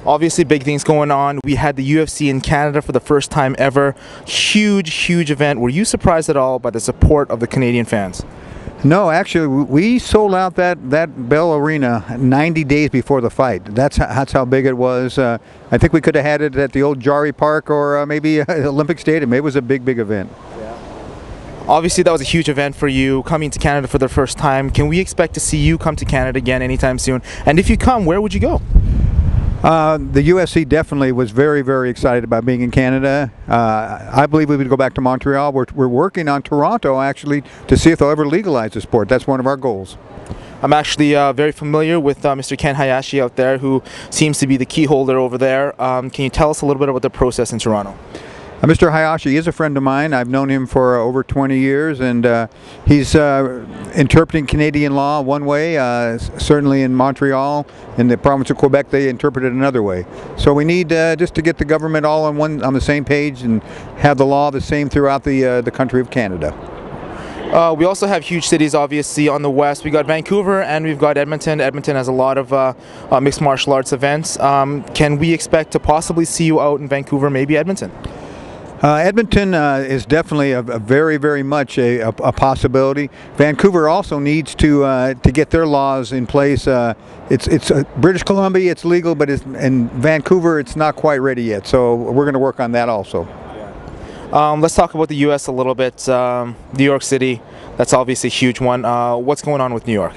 Obviously, big things going on. We had the UFC in Canada for the first time ever. Huge event. Were you surprised at all by the support of the Canadian fans? No, actually, we sold out that Bell Arena 90 days before the fight. That's how big it was. I think we could have had it at the old Jari Park or maybe Olympic Stadium. It was a big event. Obviously, that was a huge event for you, coming to Canada for the first time. Can we expect to see you come to Canada again anytime soon? And if you come, where would you go? The UFC definitely was very excited about being in Canada. I believe we would go back to Montreal. We're working on Toronto, actually, to see if they'll ever legalize the sport. That's one of our goals. I'm actually very familiar with Mr. Ken Hayashi out there, who seems to be the key holder over there. Can you tell us a little bit about the process in Toronto? Mr. Hayashi is a friend of mine. I've known him for over 20 years, and he's interpreting Canadian law one way. Certainly in Montreal, in the province of Quebec, they interpret it another way. So we need just to get the government all on the same page and have the law the same throughout the country of Canada. We also have huge cities, obviously, on the west. We got Vancouver and we've got Edmonton. Edmonton has a lot of mixed martial arts events. Can we expect to possibly see you out in Vancouver, maybe Edmonton? Edmonton is definitely a very much a possibility. Vancouver also needs to get their laws in place. It's British Columbia, it's legal, but in Vancouver it's not quite ready yet. So we're going to work on that also. Let's talk about the U.S. a little bit. New York City, that's obviously a huge one. What's going on with New York?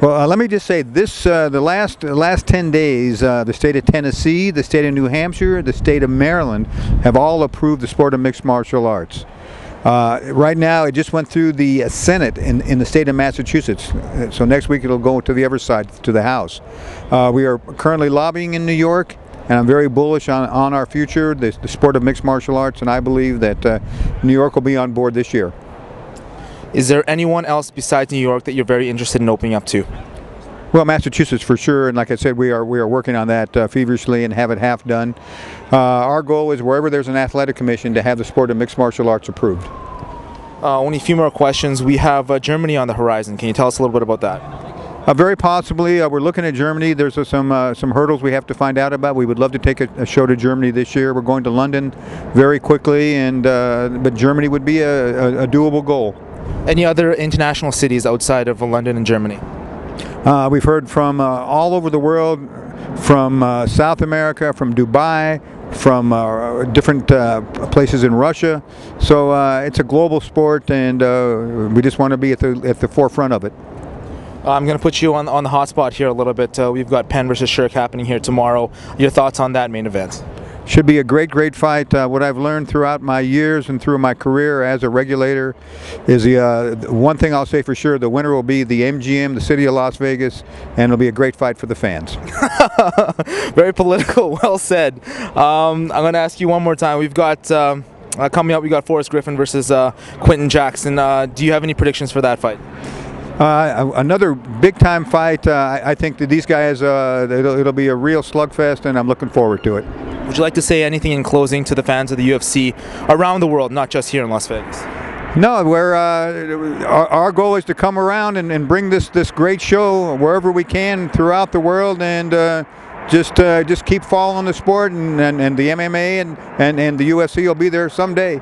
Well, let me just say this: the last 10 days, the state of Tennessee, the state of New Hampshire, the state of Maryland have all approved the sport of mixed martial arts. Right now, it just went through the Senate in the state of Massachusetts. So next week it'll go to the other side, to the House. We are currently lobbying in New York, and I'm very bullish on our future, the sport of mixed martial arts, and I believe that New York will be on board this year. Is there anyone else besides New York that you're very interested in opening up to? Well, Massachusetts for sure, and like I said, we are working on that feverishly and have it half done. Our goal is wherever there's an athletic commission to have the sport of mixed martial arts approved. Only a few more questions. We have Germany on the horizon. Can you tell us a little bit about that? Very possibly. We're looking at Germany. There's some hurdles we have to find out about. We would love to take a show to Germany this year. We're going to London very quickly, and but Germany would be a doable goal. Any other international cities outside of London and Germany? We've heard from all over the world, from South America, from Dubai, from different places in Russia. So it's a global sport, and we just want to be at the forefront of it. I'm going to put you on the hot spot here a little bit. We've got Penn versus Shirk happening here tomorrow. Your thoughts on that main event? Should be a great fight. What I've learned throughout my years and through my career as a regulator is the one thing I'll say for sure: the winner will be the MGM, the city of Las Vegas, and it'll be a great fight for the fans. Very political. Well said. I'm going to ask you one more time. We've got coming up. We got Forrest Griffin versus Quentin Jackson. Do you have any predictions for that fight? Another big-time fight. I think that these guys, it'll be a real slugfest, and I'm looking forward to it. Would you like to say anything in closing to the fans of the UFC around the world, not just here in Las Vegas? No, our goal is to come around and bring this great show wherever we can throughout the world, and just keep following the sport, and the MMA and the UFC will be there someday.